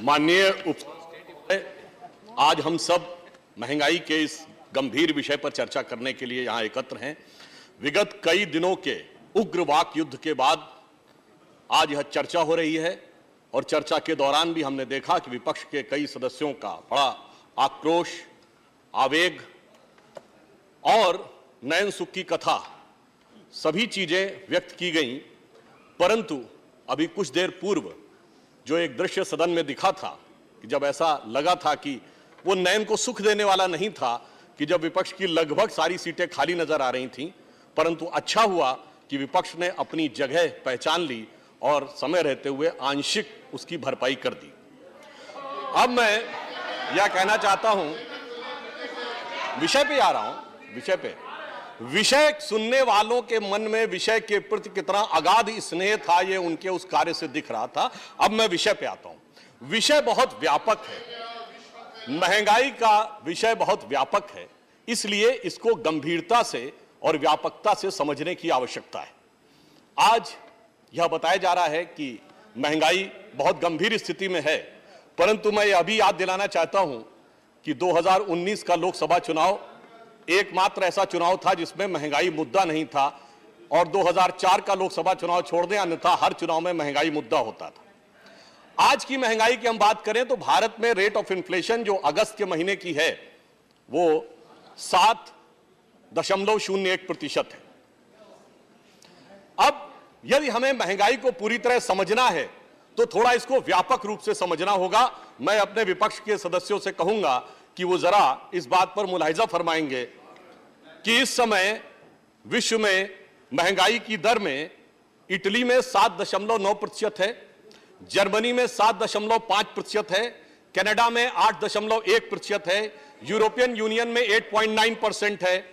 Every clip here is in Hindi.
माननीय आज हम सब महंगाई के इस गंभीर विषय पर चर्चा करने के लिए यहां एकत्र हैं। विगत कई दिनों के उग्र वाक युद्ध के बाद आज यह चर्चा हो रही है और चर्चा के दौरान भी हमने देखा कि विपक्ष के कई सदस्यों का बड़ा आक्रोश, आवेग और नयन सुख की कथा सभी चीजें व्यक्त की गईं। परंतु अभी कुछ देर पूर्व जो एक दृश्य सदन में दिखा था कि जब ऐसा लगा था कि वो नयन को सुख देने वाला नहीं था कि जब विपक्ष की लगभग सारी सीटें खाली नजर आ रही थीं, परंतु अच्छा हुआ कि विपक्ष ने अपनी जगह पहचान ली और समय रहते हुए आंशिक उसकी भरपाई कर दी। अब मैं यह कहना चाहता हूं, विषय पे आ रहा हूं, विषय सुनने वालों के मन में विषय के प्रति कितना अगाध स्नेह था ये उनके उस कार्य से दिख रहा था। अब मैं विषय पे आता हूं। विषय बहुत व्यापक है, महंगाई का विषय बहुत व्यापक है, इसलिए इसको गंभीरता से और व्यापकता से समझने की आवश्यकता है। आज यह बताया जा रहा है कि महंगाई बहुत गंभीर स्थिति में है, परंतु मैं अभी याद दिलाना चाहता हूं कि 2019 का लोकसभा चुनाव एकमात्र ऐसा चुनाव था जिसमें महंगाई मुद्दा नहीं था, और 2004 का लोकसभा चुनाव छोड़ दें, अन्यथा हर चुनाव में महंगाई मुद्दा होता था। आज की महंगाई की हम बात करें तो भारत में रेट ऑफ इन्फ्लेशन जो अगस्त के महीने की है वो 7.01% है। अब यदि हमें महंगाई को पूरी तरह समझना है तो थोड़ा इसको व्यापक रूप से समझना होगा। मैं अपने विपक्ष के सदस्यों से कहूंगा कि वो जरा इस बात पर मुलाहिजा फरमाएंगे कि इस समय विश्व में महंगाई की दर में इटली में 7.9% है, जर्मनी में 7.5% है, कनाडा में 8.1% है, यूरोपियन यूनियन में 8.9% है,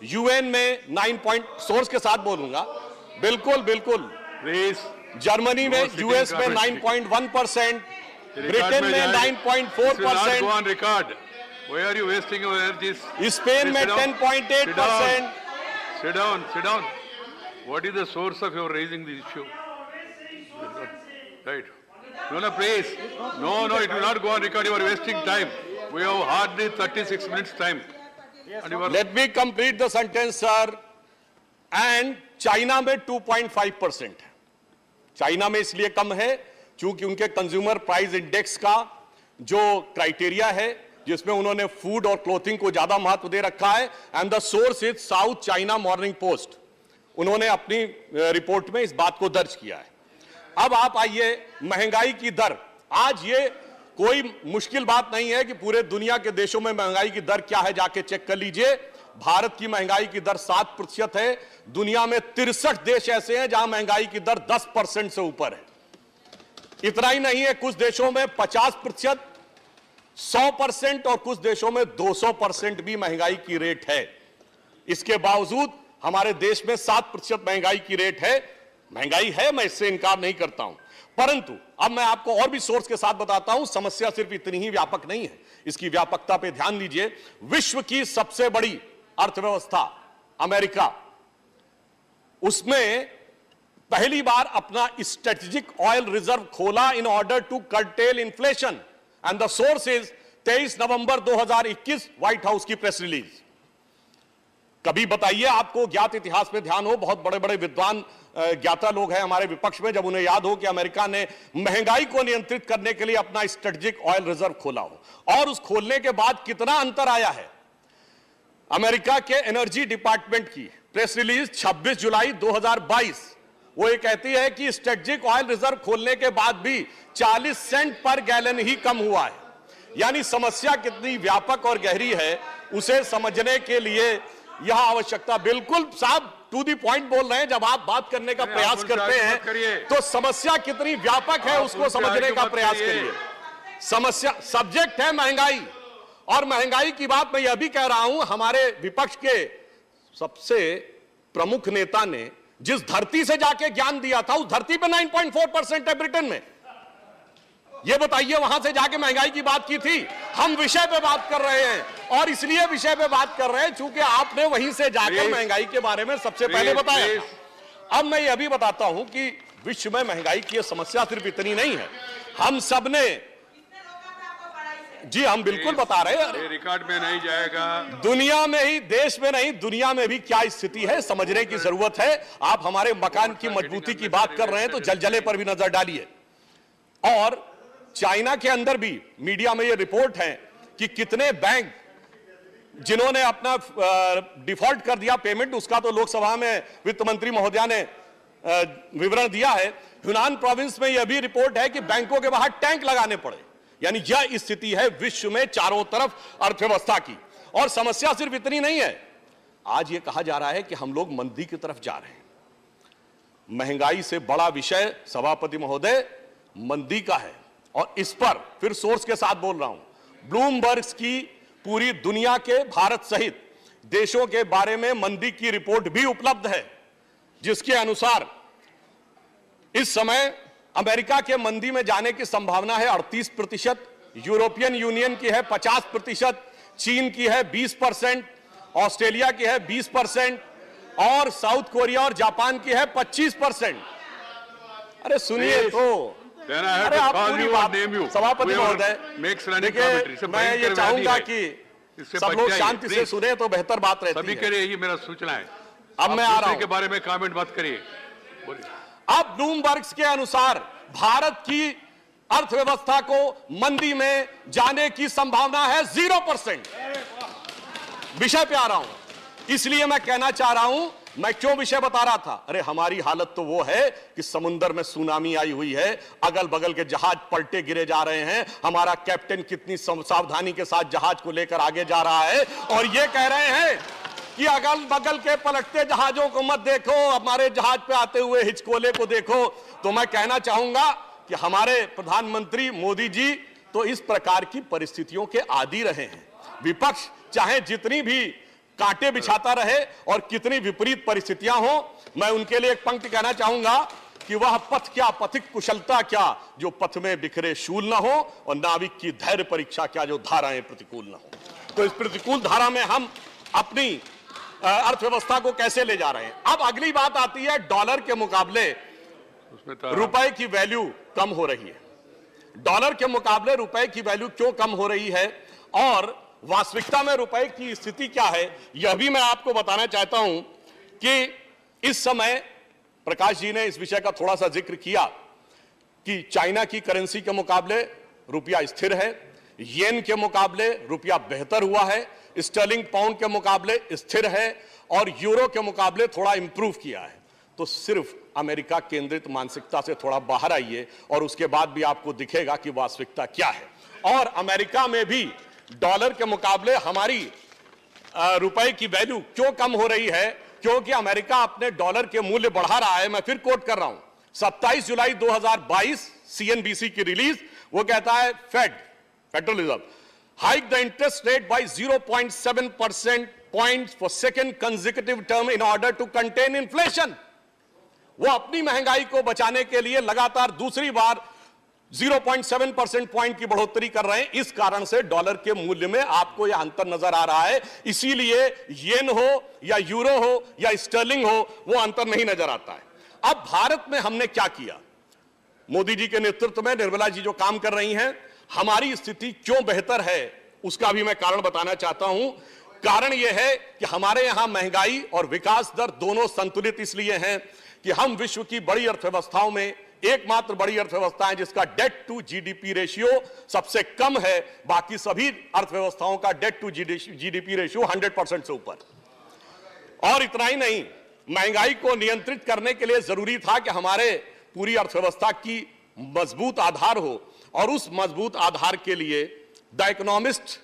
यूएन में 9 सोर्स के साथ बोलूंगा, बिल्कुल जर्मनी में, यूएस में 9.1%, ब्रिटेन में 9.4%, Why are you wasting your energies? Spain में 10.8%. Sit down. What is the source of your raising the issue? Right. No, please. No, it will not go on record. You are wasting time. We have hardly 36 minutes time. Let me complete the sentence, sir. And China में 2.5% है। चाइना में इसलिए कम है क्योंकि उनके कंज्यूमर प्राइस इंडेक्स का जो क्राइटेरिया है, जिसमें उन्होंने फूड और क्लोथिंग को ज्यादा महत्व दे रखा है, and the source is south China morning post, उन्होंने अपनी रिपोर्ट में इस बात को दर्ज किया है। अब आप आइए महंगाई की दर। आज ये कोई मुश्किल बात नहीं है कि पूरे दुनिया के देशों में महंगाई की दर क्या है, जाके चेक कर लीजिए। भारत की महंगाई की दर 7% है। दुनिया में 63 देश ऐसे हैं जहां महंगाई की दर 10% से ऊपर है। इतना ही नहीं है, कुछ देशों में 50%, 100% और कुछ देशों में 200% भी महंगाई की रेट है। इसके बावजूद हमारे देश में 7% महंगाई की रेट है। महंगाई है, मैं इससे इनकार नहीं करता हूं, परंतु अब मैं आपको और भी सोर्स के साथ बताता हूं। समस्या सिर्फ इतनी ही व्यापक नहीं है, इसकी व्यापकता पे ध्यान दीजिए। विश्व की सबसे बड़ी अर्थव्यवस्था अमेरिका, उसमें पहली बार अपना स्ट्रेटेजिक ऑयल रिजर्व खोला in order to curtail inflation, and the source is 23 November 2021 White House की प्रेस रिलीज। कभी बताइए आपको ज्ञात इतिहास में ध्यान हो, बहुत बड़े बड़े विद्वान ज्ञाता लोग हैं हमारे विपक्ष में, जब उन्हें याद हो कि अमेरिका ने महंगाई को नियंत्रित करने के लिए अपना स्ट्रेटेजिक ऑयल रिजर्व खोला हो, और उस खोलने के बाद कितना अंतर आया है। अमेरिका के एनर्जी डिपार्टमेंट की प्रेस रिलीज 26 जुलाई 2022, वो ये कहती है कि स्ट्रेटेजिक ऑयल रिजर्व खोलने के बाद भी 40 सेंट पर गैलन ही कम हुआ है। यानी समस्या कितनी व्यापक और गहरी है उसे समझने के लिए यह आवश्यकता। बिल्कुल साहब टू द पॉइंट बोल रहे हैं, जब आप बात करने का प्रयास करते हैं तो समस्या कितनी व्यापक है उसको समझने का प्रयास करिए। समस्या सब्जेक्ट है महंगाई, और महंगाई की बात मैं यह भी कह रहा हूं, हमारे विपक्ष के सबसे प्रमुख नेता ने जिस धरती से जाके ज्ञान दिया था, उस धरती पे 9.4% है ब्रिटेन में। ये बताइए वहां से जाके महंगाई की बात की थी। हम विषय पे बात कर रहे हैं, और इसलिए विषय पे बात कर रहे हैं चूंकि आपने वहीं से जाकर महंगाई के बारे में सबसे पहले बताया। अब मैं यह भी बताता हूं कि विश्व में महंगाई की समस्या सिर्फ इतनी नहीं है। हम सब ने जी हम बिल्कुल बता रहे हैं। ये रिकॉर्ड में नहीं जाएगा। दुनिया में ही, देश में नहीं, दुनिया में भी क्या स्थिति है समझने की जरूरत है। आप हमारे मकान की मजबूती की बात कर रहे हैं तो जलजले पर भी नजर डालिए। और चाइना के अंदर भी मीडिया में यह रिपोर्ट है कि कितने बैंक जिन्होंने अपना डिफॉल्ट कर दिया पेमेंट, उसका तो लोकसभा में वित्त मंत्री महोदया ने विवरण दिया है। यूनान प्रोविंस में यह भी रिपोर्ट है कि बैंकों के बाहर टैंक लगाने पड़े। यानी यह स्थिति है विश्व में चारों तरफ अर्थव्यवस्था की। और समस्या सिर्फ इतनी नहीं है, आज यह कहा जा रहा है कि हम लोग मंदी की तरफ जा रहे हैं। महंगाई से बड़ा विषय सभापति महोदय मंदी का है। और इस पर फिर सोर्स के साथ बोल रहा हूं, ब्लूमबर्ग की पूरी दुनिया के भारत सहित देशों के बारे में मंदी की रिपोर्ट भी उपलब्ध है, जिसके अनुसार इस समय अमेरिका के मंदी में जाने की संभावना है 38%, यूरोपियन यूनियन की है 50%, चीन की है 20%, ऑस्ट्रेलिया की है 20% और साउथ कोरिया और जापान की है 25%। अरे सुनिए तो, अरे आप पूरी बात, सभापति महोदय देखिए, मैं ये चाहूंगा कि सब लोग शांति से सुने तो बेहतर बात रहती है। सभी के लिए ये मेरा सूचना है। अब मैं आ रहा हूं के बारे में कमेंट मत करिए। अब ब्लूमबर्ग के अनुसार भारत की अर्थव्यवस्था को मंदी में जाने की संभावना है 0%। विषय पे आ रहा हूं, इसलिए मैं कहना चाह रहा हूं, मैं क्यों विषय बता रहा था। अरे हमारी हालत तो वो है कि समुद्र में सुनामी आई हुई है, अगल बगल के जहाज पलटे गिरे जा रहे हैं, हमारा कैप्टन कितनी सावधानी के साथ जहाज को लेकर आगे जा रहा है और ये कह रहे हैं कि अगल बगल के पलटते जहाजों को मत देखो, हमारे जहाज पे आते हुए हिचकोले को देखो। तो मैं कहना चाहूंगा कि हमारे प्रधानमंत्री मोदी जी तो इस प्रकार की परिस्थितियों के आदी रहे हैं। विपक्ष चाहे जितनी भी कांटे बिछाता रहे और कितनी विपरीत परिस्थितियां हो, मैं उनके लिए एक पंक्ति कहना चाहूंगा कि वह पथ क्या, पथिक कुशलता क्या, जो पथ में बिखरे शूल ना हो, और नाविक की धैर्य परीक्षा क्या, जो धाराएं प्रतिकूल ना हो। तो इस प्रतिकूल धारा में हम अपनी अर्थव्यवस्था को कैसे ले जा रहे हैं। अब अगली बात आती है, डॉलर के मुकाबले रुपए की वैल्यू कम हो रही है। डॉलर के मुकाबले रुपए की वैल्यू क्यों कम हो रही है और वास्तविकता में रुपए की स्थिति क्या है, यह भी मैं आपको बताना चाहता हूं कि इस समय प्रकाश जी ने इस विषय का थोड़ा सा जिक्र किया कि चाइना की करेंसी के मुकाबले रुपया स्थिर है, येन के मुकाबले रुपया बेहतर हुआ है, स्टर्लिंग पाउंड के मुकाबले स्थिर है और यूरो के मुकाबले थोड़ा इंप्रूव किया है। तो सिर्फ अमेरिका केंद्रित मानसिकता से थोड़ा बाहर आइए और उसके बाद भी आपको दिखेगा कि वास्तविकता क्या है। और अमेरिका में भी डॉलर के मुकाबले हमारी रुपए की वैल्यू क्यों कम हो रही है, क्योंकि अमेरिका अपने डॉलर के मूल्य बढ़ा रहा है। मैं फिर कोट कर रहा हूं, 27 जुलाई 2022 सीएनबीसी की रिलीज, वो कहता है federal reserve hike the interest rate by 0.7% points for second consecutive term in order to contain inflation. वो अपनी महंगाई को बचाने के लिए लगातार दूसरी बार 0.7% पॉइंट की बढ़ोतरी कर रहे हैं। इस कारण से डॉलर के मूल्य में आपको यह अंतर नजर आ रहा है। इसीलिए येन हो या यूरो हो या स्टर्लिंग हो, वो अंतर नहीं नजर आता है। अब भारत में हमने क्या किया, मोदी जी के नेतृत्व में निर्मला जी जो काम कर रही हैं, हमारी स्थिति क्यों बेहतर है उसका भी मैं कारण बताना चाहता हूं। कारण यह है कि हमारे यहां महंगाई और विकास दर दोनों संतुलित इसलिए हैं कि हम विश्व की बड़ी अर्थव्यवस्थाओं में एकमात्र बड़ी अर्थव्यवस्था है जिसका डेट टू जीडीपी रेशियो सबसे कम है। बाकी सभी अर्थव्यवस्थाओं का डेट टू जीडीपी रेशियो 100% से ऊपर। और इतना ही नहीं, महंगाई को नियंत्रित करने के लिए जरूरी था कि हमारे पूरी अर्थव्यवस्था की मजबूत आधार हो, और उस मजबूत आधार के लिए द इकोनॉमिस्ट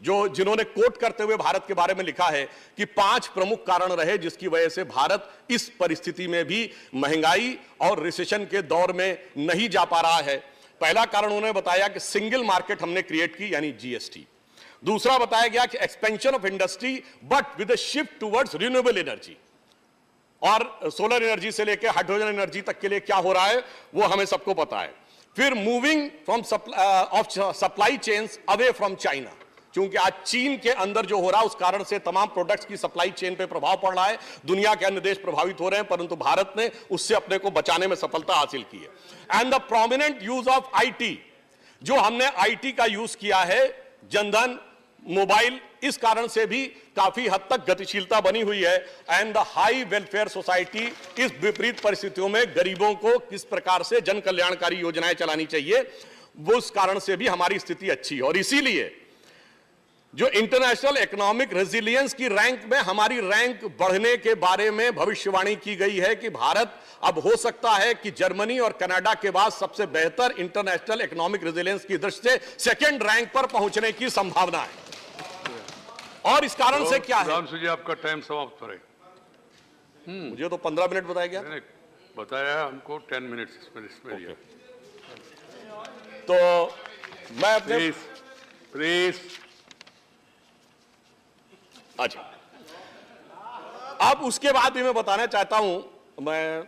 जिन्होंने कोट करते हुए भारत के बारे में लिखा है कि 5 प्रमुख कारण रहे जिसकी वजह से भारत इस परिस्थिति में भी महंगाई और रिसेशन के दौर में नहीं जा पा रहा है। पहला कारण उन्होंने बताया कि सिंगल मार्केट हमने क्रिएट की, यानी जीएसटी। दूसरा बताया गया कि expansion of industry but with a shift towards renewable energy, और सोलर एनर्जी से लेकर हाइड्रोजन एनर्जी तक के लिए क्या हो रहा है वो हमें सबको पता है। फिर moving from supply chains away from China, क्योंकि आज चीन के अंदर जो हो रहा है उस कारण से तमाम प्रोडक्ट्स की सप्लाई चेन पे प्रभाव पड़ रहा है। दुनिया के अन्य देश प्रभावित हो रहे हैं, परंतु भारत ने उससे अपने को बचाने में सफलता हासिल की है। And the prominent use of IT, जो हमने आईटी का यूज किया है, जनधन मोबाइल, इस कारण से भी काफी हद तक गतिशीलता बनी हुई है। And the high welfare society, इस विपरीत परिस्थितियों में गरीबों को किस प्रकार से जन कल्याणकारी योजनाएं चलानी चाहिए, वो उस कारण से भी हमारी स्थिति अच्छी है। और इसीलिए जो इंटरनेशनल इकोनॉमिक रेजिलियंस की रैंक में हमारी रैंक बढ़ने के बारे में भविष्यवाणी की गई है कि भारत अब हो सकता है कि जर्मनी और कनाडा के बाद सबसे बेहतर इंटरनेशनल इकोनॉमिक रेजिलियंस की दृष्टि से सेकंड रैंक पर पहुंचने की संभावना है। और इस कारण से क्या है, रामसू जी आपका टाइम समाप्त हो रहा है। मुझे तो 15 मिनट बताया गया, नहीं, बताया हमको 10 मिनट्स इसमें दिया। तो मैं अपने प्लीज अच्छा, अब उसके बाद भी मैं बताना चाहता हूं, मैं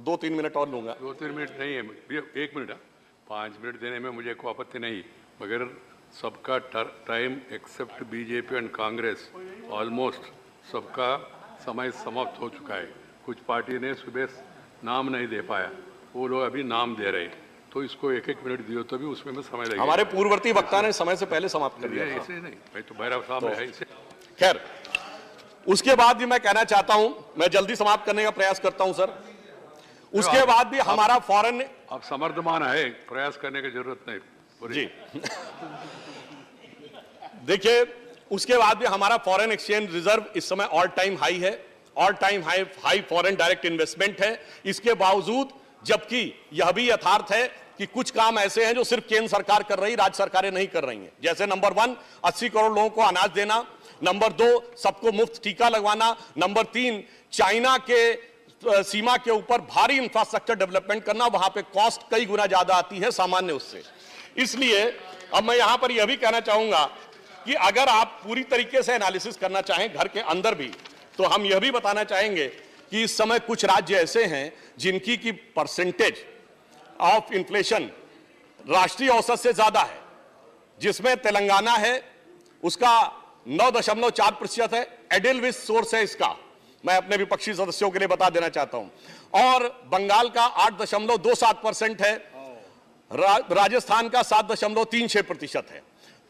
2-3 मिनट और लूंगा। 2-3 मिनट नहीं है, 1 मिनट है, 5 मिनट देने में मुझे कोई आपत्ति नहीं, मगर सबका time except BJP and Congress almost सबका समय समाप्त हो चुका है। कुछ पार्टी ने सुबह नाम नहीं दे पाया, वो लोग अभी नाम दे रहे, तो इसको 1-1 मिनट दियो तो भी उसमें समय लगेगा। हमारे पूर्ववर्ती वक्ता ने समय से पहले समाप्त कर दिया। ऐसे नहीं, मैं तो भैरव साहब है इसे। खैर, उसके बाद भी मैं कहना चाहता हूं, मैं जल्दी समाप्त करने का प्रयास करता हूं सर। उसके बाद भी हमारा फॉरेन, आप समर्थमान है, प्रयास करने की जरूरत नहीं जी देखिए, उसके बाद भी हमारा फॉरेन एक्सचेंज रिजर्व इस समय ऑल टाइम हाई है, all time high foreign direct investment है। इसके बावजूद, जबकि यह भी यथार्थ है कि कुछ काम ऐसे हैं जो सिर्फ केंद्र सरकार कर रही, राज्य सरकारें नहीं कर रही हैं। जैसे नंबर 1, 80 करोड़ लोगों को अनाज देना, नंबर 2, सबको मुफ्त टीका लगवाना, नंबर 3, चाइना के सीमा के ऊपर भारी इंफ्रास्ट्रक्चर डेवलपमेंट करना, वहां पे कॉस्ट कई गुना ज्यादा आती है सामान्य उससे। इसलिए अब मैं यहां पर यह भी कहना चाहूंगा कि अगर आप पूरी तरीके से एनालिसिस करना चाहें घर के अंदर भी, तो हम यह भी बताना चाहेंगे कि इस समय कुछ राज्य ऐसे हैं जिनकी की परसेंटेज ऑफ इन्फ्लेशन राष्ट्रीय औसत से ज्यादा है, जिसमें तेलंगाना है, उसका 9.4% है। एडेलविस सोर्स है इसका, मैं अपने विपक्षी सदस्यों के लिए बता देना चाहता हूं। और बंगाल का 8.27% है, राजस्थान का 7.36% है।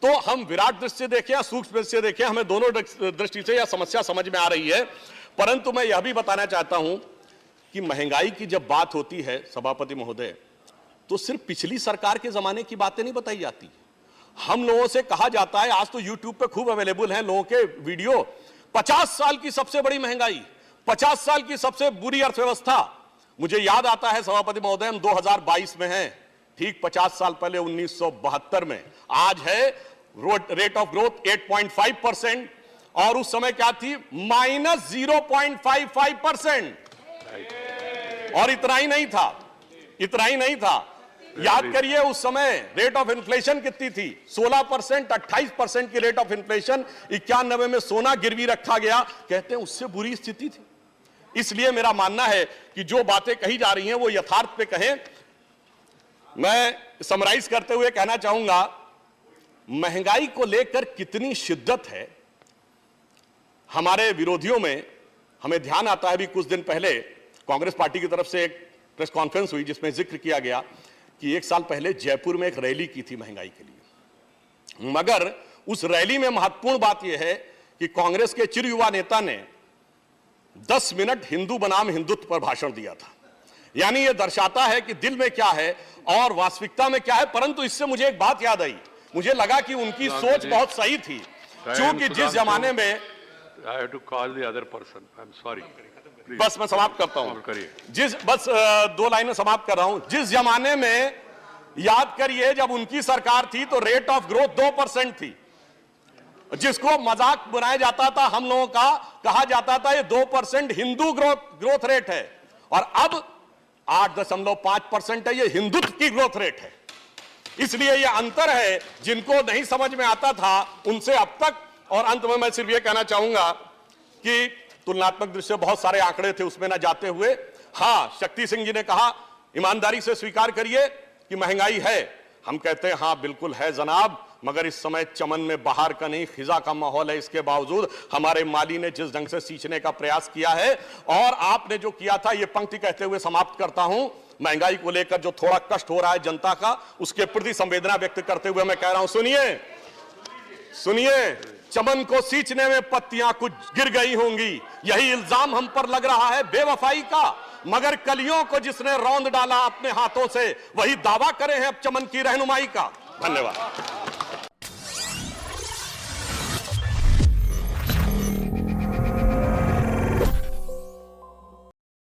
तो हम विराट दृष्टि से देखें या सूक्ष्म दृष्टि से देखें, हमें दोनों दृष्टि से यह समस्या समझ में आ रही है। परंतु मैं यह भी बताना चाहता हूं कि महंगाई की जब बात होती है सभापति महोदय, तो सिर्फ पिछली सरकार के जमाने की बातें नहीं बताई जाती। हम लोगों से कहा जाता है, आज तो यूट्यूब पे खूब अवेलेबल हैं लोगों के वीडियो, 50 साल की सबसे बड़ी महंगाई, 50 साल की सबसे बुरी अर्थव्यवस्था। मुझे याद आता है सभापति महोदय, हम 2022 में हैं, ठीक 50 साल पहले 1972 में आज है रेट ऑफ ग्रोथ 8.5%, और उस समय क्या थी, -0.55%। और इतना ही नहीं था, इतना ही नहीं था। याद करिए उस समय रेट ऑफ इन्फ्लेशन कितनी थी, 16%, 28% की रेट ऑफ इन्फ्लेशन। 91 में सोना गिरवी रखा गया, कहते हैं उससे बुरी स्थिति थी। इसलिए मेरा मानना है कि जो बातें कही जा रही हैं वो यथार्थ पे कहें। मैं समराइज करते हुए कहना चाहूंगा, महंगाई को लेकर कितनी शिद्दत है हमारे विरोधियों में, हमें ध्यान आता है। अभी कुछ दिन पहले कांग्रेस पार्टी की तरफ से एक प्रेस कॉन्फ्रेंस हुई जिसमें जिक्र किया गया कि 1 साल पहले जयपुर में एक रैली की थी महंगाई के लिए, मगर उस रैली में महत्वपूर्ण बात यह है कि कांग्रेस के चिर युवा नेता ने 10 मिनट हिंदू बनाम हिंदुत्व पर भाषण दिया था। यानी यह दर्शाता है कि दिल में क्या है और वास्तविकता में क्या है। परंतु इससे मुझे एक बात याद आई, मुझे लगा कि उनकी सोच बहुत सही थी, क्योंकि जिस जमाने में, I have to call the other person. I'm sorry. Please. बस मैं समाप्त करता हूं, करिए। बस 2 लाइनें समाप्त कर रहा हूं। जिस जमाने में, याद करिए, जब उनकी सरकार थी तो रेट ऑफ ग्रोथ 2% थी, जिसको मजाक बनाया जाता था, हम लोगों का कहा जाता था ये 2% हिंदू ग्रोथ रेट है, और अब 8.5% है, ये हिंदुत्व की ग्रोथ रेट है। इसलिए ये अंतर है, जिनको नहीं समझ में आता था उनसे अब तक। और अंत में मैं सिर्फ ये कहना चाहूंगा कि तुलनात्मक दृष्टि से बहुत सारे आंकड़े थे, उसमें ना जाते हुए, हां, शक्ति सिंह जी ने कहा ईमानदारी से स्वीकार करिए कि महंगाई है। हम कहते हैं हां बिल्कुल है जनाब, मगर इस समय चमन में बाहर का नहीं खिजा का माहौल है। इसके बावजूद हमारे माली ने जिस ढंग से सींचने का प्रयास किया है, और आपने जो किया था, ये पंक्ति कहते हुए समाप्त करता हूं, महंगाई को लेकर जो थोड़ा कष्ट हो रहा है जनता का, उसके प्रति संवेदना व्यक्त करते हुए मैं कह रहा हूं, सुनिए सुनिए, चमन को सींचने में पत्तियां कुछ गिर गई होंगी, यही इल्जाम हम पर लग रहा है बेवफाई का, मगर कलियों को जिसने रौंद डाला अपने हाथों से, वही दावा करे हैं अब चमन की रहनुमाई का। धन्यवाद।